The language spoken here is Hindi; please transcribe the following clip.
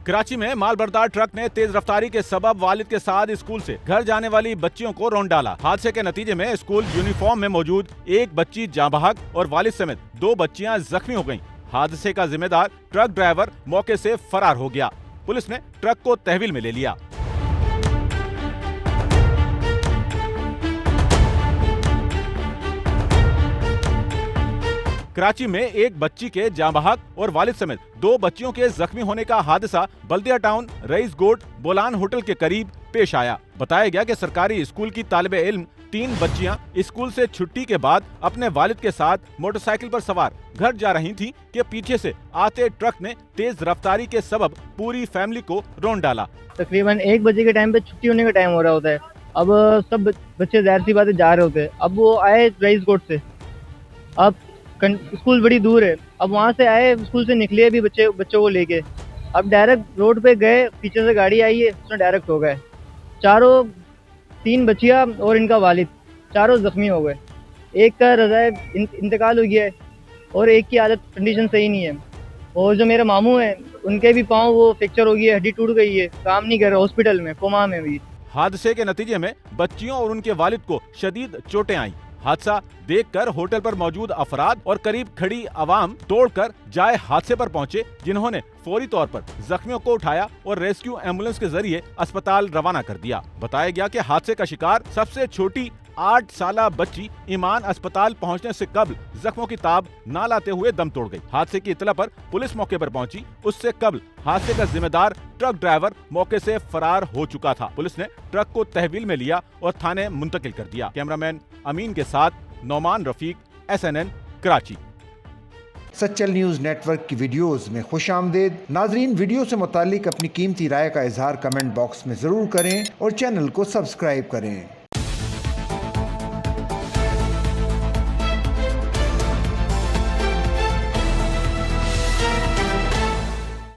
कराची में माल बरदार ट्रक ने तेज रफ्तारी के सबब वालिद के साथ स्कूल से घर जाने वाली बच्चियों को रौंद डाला। हादसे के नतीजे में स्कूल यूनिफॉर्म में मौजूद एक बच्ची जाँ बहक और वालिद समेत 2 बच्चियां जख्मी हो गयीं। हादसे का जिम्मेदार ट्रक ड्राइवर मौके से फरार हो गया। पुलिस ने ट्रक को तहवील में ले लिया। कराची में एक बच्ची के जाँ बहक और वालिद समेत 2 बच्चियों के जख्मी होने का हादसा बल्दिया टाउन रईस गोट बोलान होटल के करीब पेश आया। बताया गया कि सरकारी स्कूल की तालिबे इल्म 3 बच्चियां स्कूल से छुट्टी के बाद अपने वालिद के साथ मोटरसाइकिल पर सवार घर जा रही थीं कि पीछे से आते ट्रक ने तेज रफ्तारी के सबब पूरी फैमिली को रौंद डाला। तकरीबन 1 बजे के टाइम पे छुट्टी होने का टाइम हो रहा होता है। अब सब बच्चे जाहिर सी बात है जा रहे होते हैं। अब वो आए रईस गोट से, अब स्कूल बड़ी दूर है। अब वहाँ से आए, स्कूल से निकले अभी बच्चों को लेके, अब डायरेक्ट रोड पे गए, पीछे से गाड़ी आई है, उसमें डायरेक्ट हो गए। 3 बच्चियाँ और इनका वालिद चारों जख्मी हो गए। एक का रज़ाए इंतकाल हो गया है और एक की हालत कंडीशन सही नहीं है। और जो मेरे मामू हैं उनके भी पाँव वो फ्रैक्चर हो गई है, हड्डी टूट गई है, काम नहीं कर रहा, हॉस्पिटल में कोमा में भी। हादसे के नतीजे में बच्चियों और उनके वालिद को शदीद चोटें आईं। हादसा देखकर होटल पर मौजूद अफराद और करीब खड़ी आवाम तोड़कर जाए हादसे पर पहुंचे, जिन्होंने फौरी तौर पर जख्मियों को उठाया और रेस्क्यू एम्बुलेंस के जरिए अस्पताल रवाना कर दिया। बताया गया कि हादसे का शिकार सबसे छोटी 8 साला बच्ची ईमान अस्पताल पहुंचने से कबल जख्मों की ताब ना लाते हुए दम तोड़ गई। हादसे की इतला पर पुलिस मौके पर पहुंची। उससे कबल हादसे का जिम्मेदार ट्रक ड्राइवर मौके से फरार हो चुका था। पुलिस ने ट्रक को तहवील में लिया और थाने मुंतकिल कर दिया। कैमरामैन अमीन के साथ Nauman Rafiq, SNN Karachi. Sachal news network की वीडियोस में खुशामदीद। नाजरीन, वीडियो से मुतालिक अपनी कीमती राय का इजहार कमेंट बॉक्स में ज़रूर करें और चैनल को सब्सक्राइब करें।